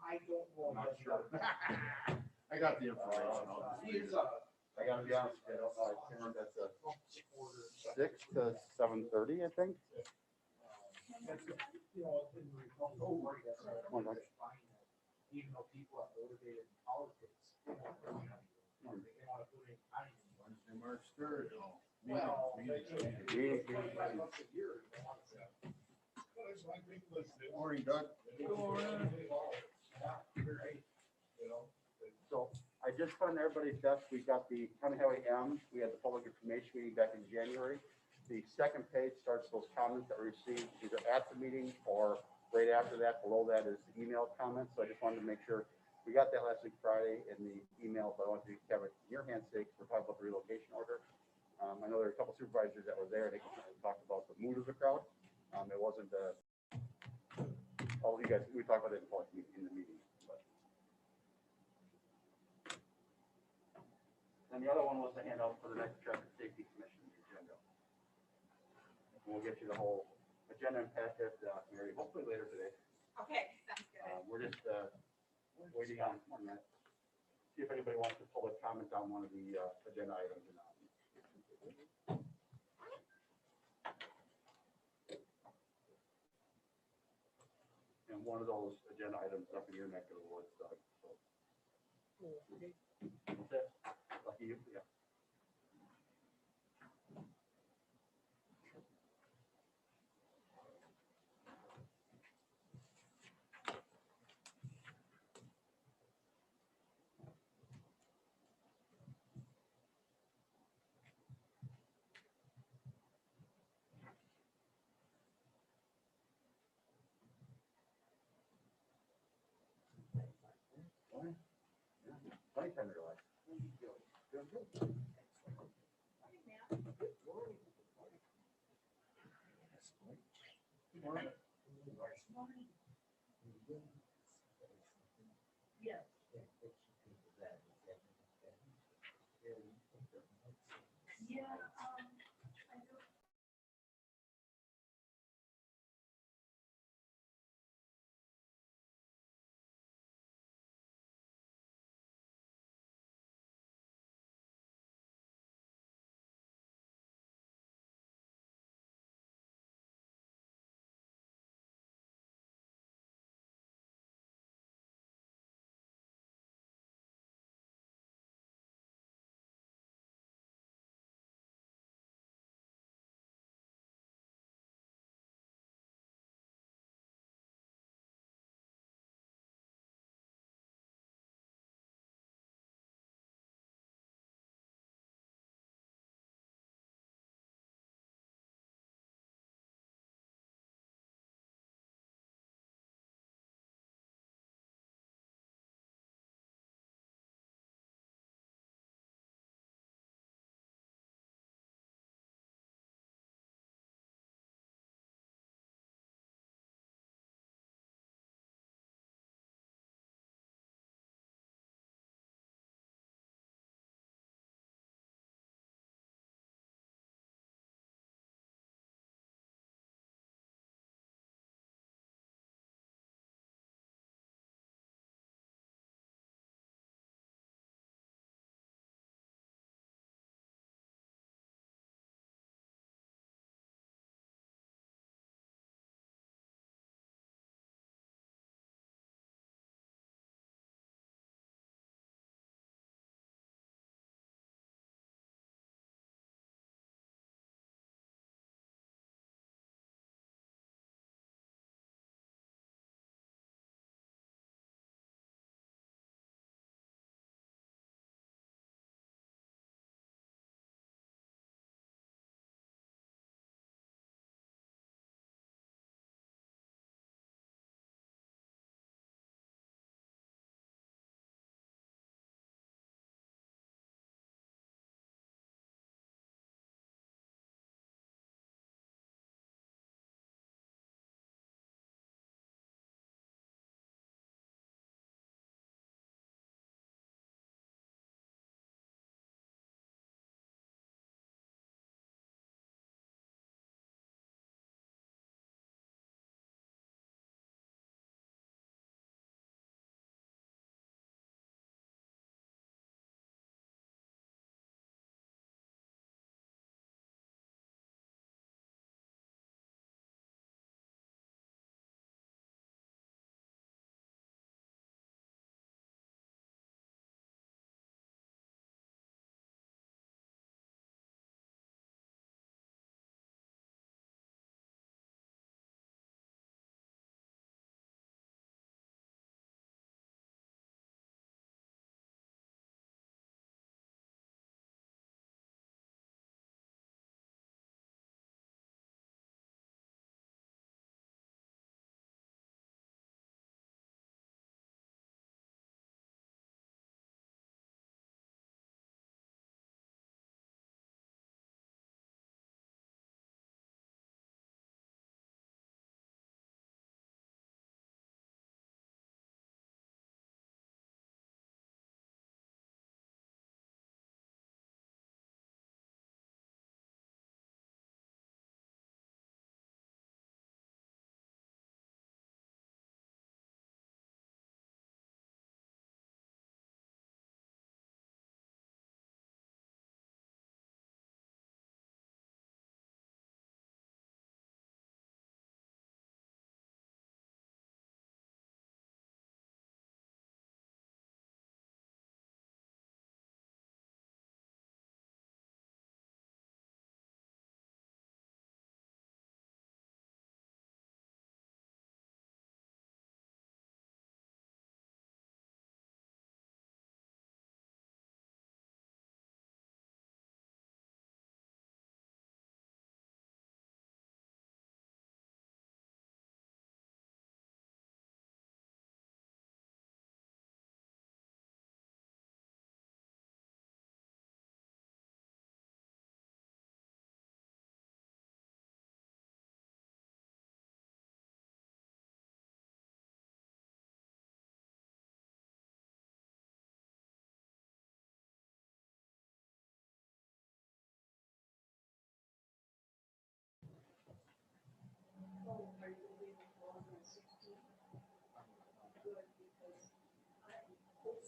I'm not sure. I got the information. I gotta be honest, I don't know, I can't remember, that's a 6 to 7:30, I think. One second. Wednesday, March 3rd. Meeting. Good morning, Doug. So I just put on everybody's desk, we got the County Highway M, we had the public information meeting back in January. The second page starts those comments that were received either at the meeting or right after that. Below that is the email comments. So I just wanted to make sure we got that last week Friday in the email, but I want to have it in your hands sake. We're talking about the relocation order. I know there are a couple supervisors that were there. They talked about the mood of the crowd. It wasn't all you guys, we talked about it in the meeting. But. And the other one was the handout for the next Traffic Safety Commission agenda. And we'll get you the whole agenda and packet, Mary, hopefully later today. Okay, sounds good. We're just waiting on that. See if anybody wants to pull a comment on one of the agenda items or not. And one of those agenda items up in your neck of the woods, Doug. So. That's it. Lucky you. Yeah. Funny time to relax.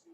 Are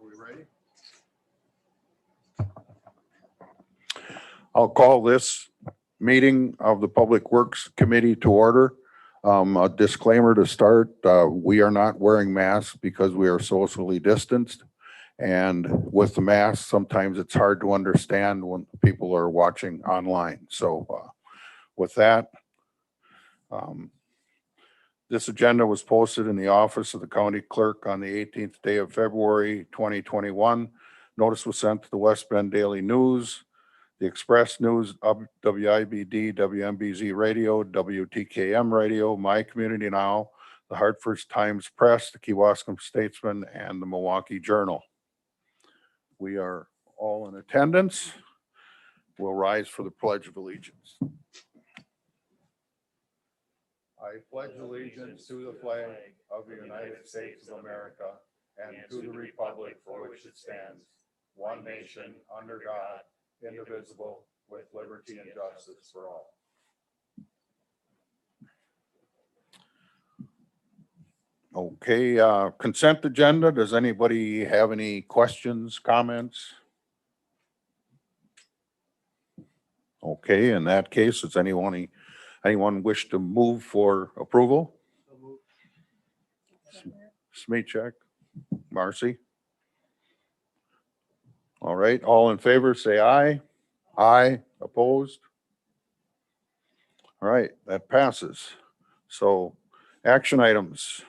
we ready? I'll call this meeting of the Public Works Committee to order. A disclaimer to start, we are not wearing masks because we are socially distanced. And with the mask, sometimes it's hard to understand when people are watching online. So with that, this agenda was posted in the office of the county clerk on the 18th day of February, 2021. Notice was sent to the West Bend Daily News, the Express News, WIBD, WMBZ Radio, WTKM Radio, My Community Now, the Hartford Times Press, the Kewaskum Statesman, and the Milwaukee Journal. We are all in attendance. We'll rise for the Pledge of Allegiance. I pledge allegiance to the flag of the United States of America and to the republic for which it stands, one nation, under God, indivisible, with liberty and justice for all. Okay, consent agenda. Does anybody have any questions, comments? Okay, in that case, does anyone wish to move for approval? Smeechek, Marcy. All right, all in favor, say aye. Aye, opposed? All right, that passes. So action items.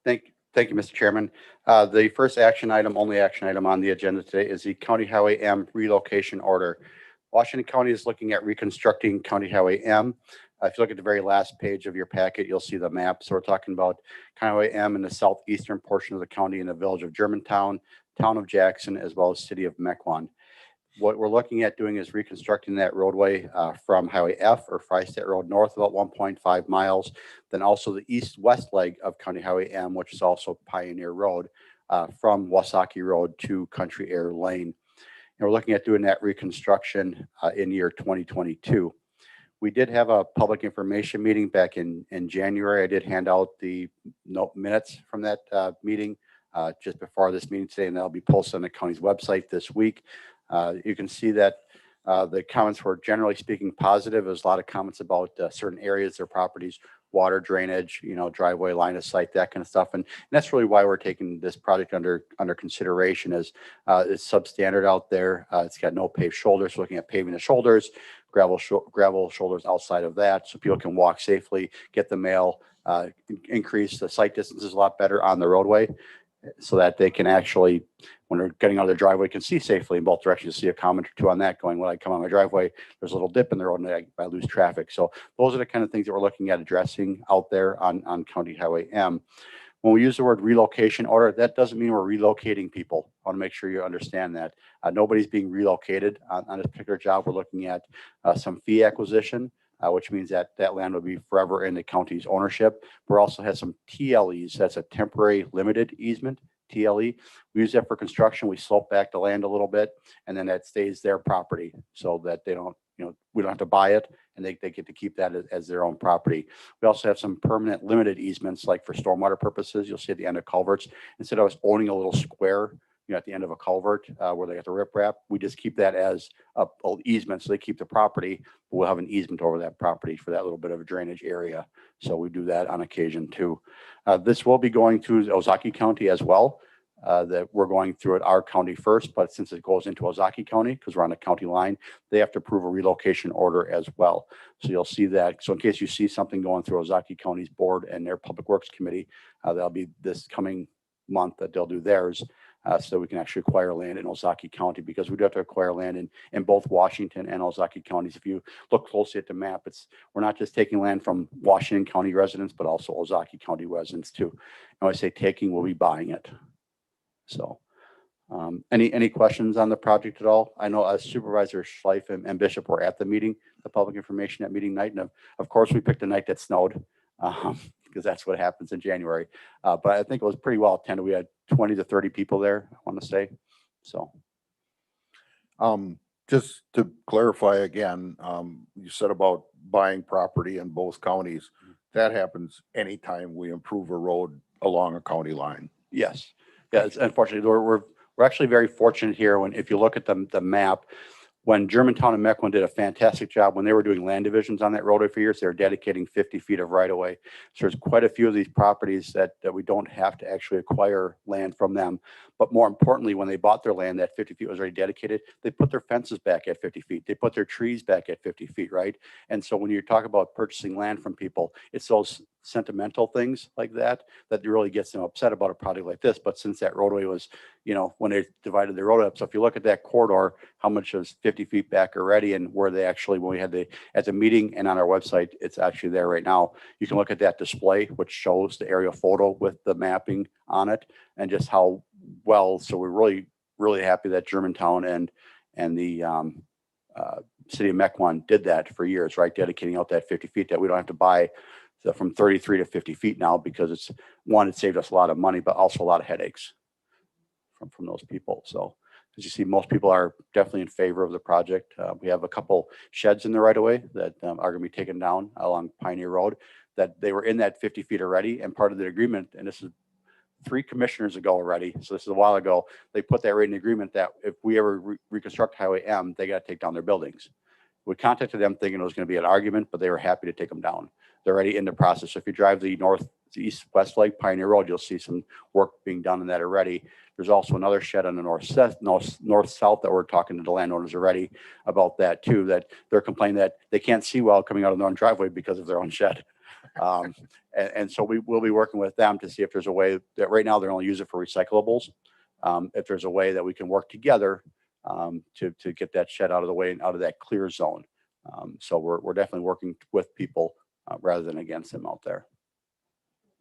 Thank you, Mr. Chairman. The first only action item on the agenda today is the County Highway M relocation order. Washington County is looking at reconstructing County Highway M. If you look at the very last page of your packet, you'll see the map. So we're talking about County Highway M in the southeastern portion of the county in the village of Germantown, town of Jackson, as well as city of Mequon. What we're looking at doing is reconstructing that roadway from Highway F or Freistadt Road north about 1.5 miles. Then also the east-west leg of County Highway M, which is also Pioneer Road, from Wasaki Road to Country Air Lane. And we're looking at doing that reconstruction in year 2022. We did have a public information meeting back in January. I did hand out the minutes from that meeting just before this meeting today, and that'll be posted on the county's website this week. You can see that the comments were generally speaking positive. There's a lot of comments about certain areas, their properties, water drainage, driveway, line of sight, that kind of stuff. And that's really why we're taking this project under consideration. Is it's substandard out there. It's got no paved shoulders. Looking at paving the shoulders, gravel shoulders outside of that, so people can walk safely, get the mail, increase the sight distances a lot better on the roadway, so that they can actually, when they're getting out of their driveway, can see safely in both directions. You see a comment or two on that going, when I come on my driveway, there's a little dip in the road and I lose traffic. So those are the kind of things that we're looking at addressing out there on County Highway M. When we use the word relocation order, that doesn't mean we're relocating people. I want to make sure you understand that. Nobody's being relocated on this particular job. We're looking at some fee acquisition, which means that land will be forever in the county's ownership. We also have some TLEs. That's a temporary limited easement, TLE. We use that for construction. We slope back the land a little bit, and then that stays their property so that they don't, we don't have to buy it, and they get to keep that as their own property. We also have some permanent limited easements, like for stormwater purposes. You'll see at the end of culverts, instead of us owning a little square, at the end of a culvert where they got the riprap, we just keep that as a easement. So they keep the property, but we'll have an easement over that property for that little bit of a drainage area. So we do that on occasion too. This will be going through Ozaki County as well. That we're going through it our county first, but since it goes into Ozaki County, because we're on the county line, they have to approve a relocation order as well. So you'll see that. So in case you see something going through Ozaki County's board and their Public Works Committee, that'll be this coming month that they'll do theirs. So we can actually acquire land in Ozaki County, because we do have to acquire land in both Washington and Ozaki counties. If you look closely at the map, we're not just taking land from Washington County residents, but also Ozaki County residents too. And when I say taking, we'll be buying it. So Any questions on the project at all? I know Supervisor Schleif and Bishop were at the meeting, the public information at meeting night. And of course, we picked a night that snowed because that's what happens in January. But I think it was pretty well attended. We had 20 to 30 people there, I want to say. So. Just to clarify again, you said about buying property in both counties. That happens anytime we improve a road along a county line. Yes. Yes. Unfortunately, we're actually very fortunate here when, if you look at the map, when Germantown and Mequon did a fantastic job when they were doing land divisions on that roadway for years, they were dedicating 50 feet of right of way. So there's quite a few of these properties that we don't have to actually acquire land from them. But more importantly, when they bought their land, that 50 feet was already dedicated. They put their fences back at 50 feet. They put their trees back at 50 feet, right? And so when you talk about purchasing land from people, it's those sentimental things like that really gets them upset about a project like this. But since that roadway was, when they divided the road up, so if you look at that corridor, how much is 50 feet back already, and where they actually, when we had at the meeting and on our website, it's actually there right now. You can look at that display, which shows the aerial photo with the mapping on it, and just how well. So we're really, really happy that Germantown and the city of Mequon did that for years, right? Dedicating out that 50 feet that we don't have to buy from 33 to 50 feet now, because it saved us a lot of money, but also a lot of headaches from those people. So as you see, most people are definitely in favor of the project. We have a couple sheds in the right of way that are going to be taken down along Pioneer Road, that they were in that 50 feet already. And part of the agreement, and this is 3 commissioners ago already, so this is a while ago, they put that right in the agreement that if we ever reconstruct Highway M, they got to take down their buildings. We contacted them thinking it was going to be an argument, but they were happy to take them down. They're already in the process. So if you drive the east-west leg Pioneer Road, you'll see some work being done in that already. There's also another shed on the north-south that we're talking to the landowners already about that too, that they're complaining that they can't see well coming out of their own driveway because of their own shed. And so we will be working with them to see if there's a way that right now they're only use it for recyclables. If there's a way that we can work together to get that shed out of the way and out of that clear zone. So we're definitely working with people rather than against them out there.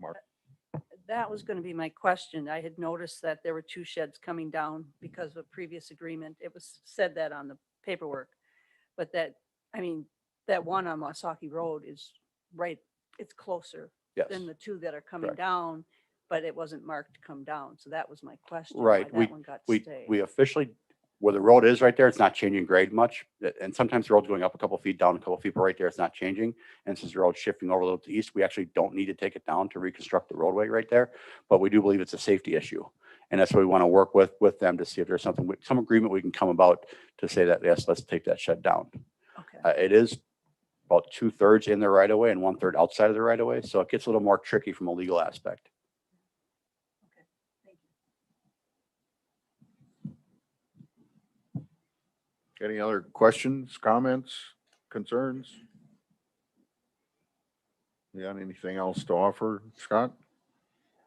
Mark. That was going to be my question. I had noticed that there were 2 sheds coming down because of a previous agreement. It was said that on the paperwork, but that one on Wasaki Road is right. It's closer Yes. than the 2 that are coming Correct. down, but it wasn't marked to come down. So that was my question. Right. Why that one got to stay. We officially, where the road is right there, it's not changing grade much. And sometimes the road's going up a couple feet, down a couple feet, but right there, it's not changing. And since the road's shifting over a little to the east, we actually don't need to take it down to reconstruct the roadway right there. But we do believe it's a safety issue. And that's what we want to work with them to see if there's some agreement we can come about to say that, yes, let's take that shed down. Okay. It is about 2/3 in the right of way and 1/3 outside of the right of way. So it gets a little more tricky from a legal aspect. Okay. Thank you. Any other questions, comments, concerns? You got anything else to offer, Scott?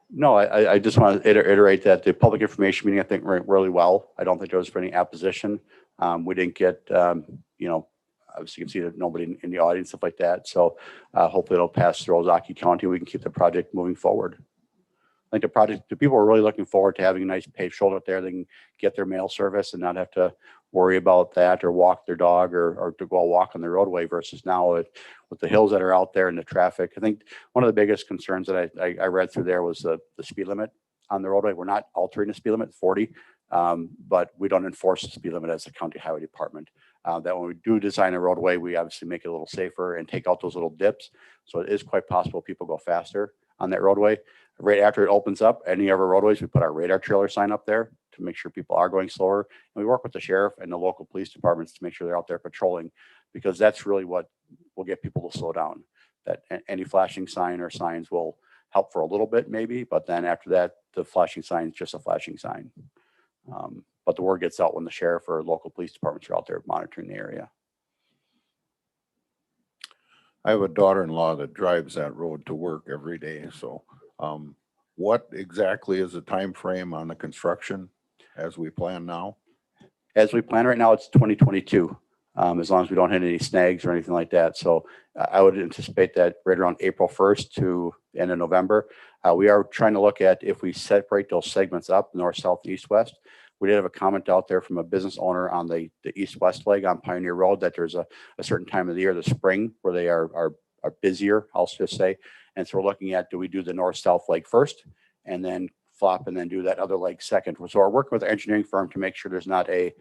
No, I just want to iterate that the public information meeting, I think, went really well. I don't think there was any opposition. We didn't get, obviously you can see that nobody in the audience, stuff like that. So hopefully it'll pass through Ozaki County. We can keep the project moving forward. I think the people are really looking forward to having a nice paved shoulder up there. They can get their mail service and not have to worry about that or walk their dog or to go walk on the roadway versus now with the hills that are out there and the traffic. I think one of the biggest concerns that I read through there was the speed limit on the roadway. We're not altering the speed limit, 40, but we don't enforce the speed limit as a county highway department. That when we do design a roadway, we obviously make it a little safer and take out those little dips. So it is quite possible people go faster on that roadway. Right after it opens up, any of our roadways, we put our radar trailer sign up there to make sure people are going slower. And we work with the sheriff and the local police departments to make sure they're out there patrolling, because that's really what will get people to slow down. That any flashing sign or signs will help for a little bit maybe, but then after that, the flashing sign is just a flashing sign. But the word gets out when the sheriff or local police departments are out there monitoring the area. I have a daughter-in-law that drives that road to work every day. So what exactly is the time frame on the construction as we plan now? As we plan right now, it's 2022, as long as we don't hit any snags or anything like that. So I would anticipate that right around April 1st to the end of November. We are trying to look at if we separate those segments up, north, south, east, west. We did have a comment out there from a business owner on the east-west leg on Pioneer Road that there's a certain time of the year, the spring, where they are busier, I'll just say. And so we're looking at, do we do the north-south leg first and then flop and then do that other leg second? So we're working with the engineering firm to make sure there's not a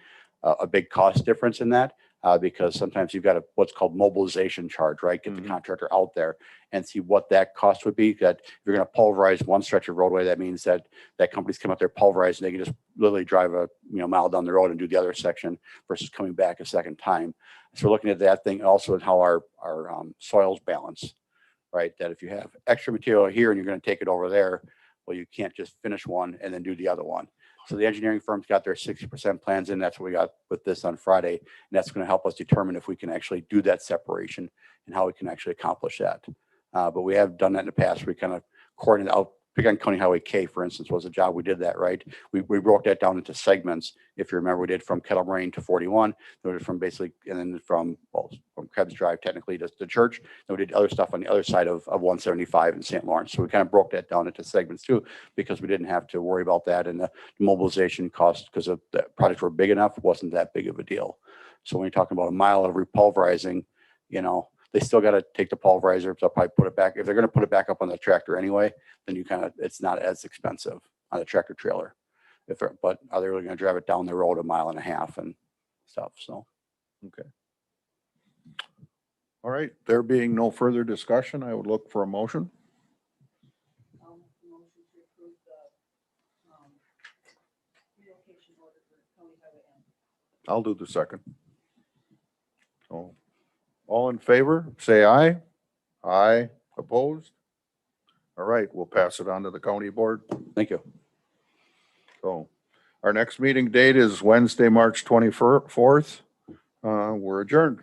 big cost difference in that. Because sometimes you've got what's called mobilization charge, right? Get the contractor out there and see what that cost would be. That if you're going to pulverize one stretch of roadway, that means that companies come up there, pulverize, and they can just literally drive a mile down the road and do the other section versus coming back a second time. So we're looking at that thing also, and how our soils balance, right? That if you have extra material here and you're going to take it over there, well, you can't just finish one and then do the other one. So the engineering firm's got their 60% plans in. That's what we got with this on Friday. And that's going to help us determine if we can actually do that separation and how we can actually accomplish that. But we have done that in the past. We kind of coordinated out. Pick on County Highway K, for instance, was a job we did that, right? We broke that down into segments. If you remember, we did from Kettle Moraine to 41, then from basically, and then from Krebs Drive technically to the church. Then we did other stuff on the other side of 175 in St. Lawrence. So we kind of broke that down into segments too, because we didn't have to worry about that, and the mobilization cost, because of the projects were big enough, wasn't that big of a deal. So when you're talking about a mile of repulverizing, they still got to take the pulverizer. They'll probably put it back. If they're going to put it back up on the tractor anyway, then it's not as expensive on a tractor trailer. But are they really going to drive it down the road 1.5 miles and stuff? So. Okay. All right, there being no further discussion, I would look for a motion. I'll do the second. So, all in favor, say aye. Aye, opposed? All right, we'll pass it on to the county board. Thank you. So our next meeting date is Wednesday, March 24th. We're adjourned.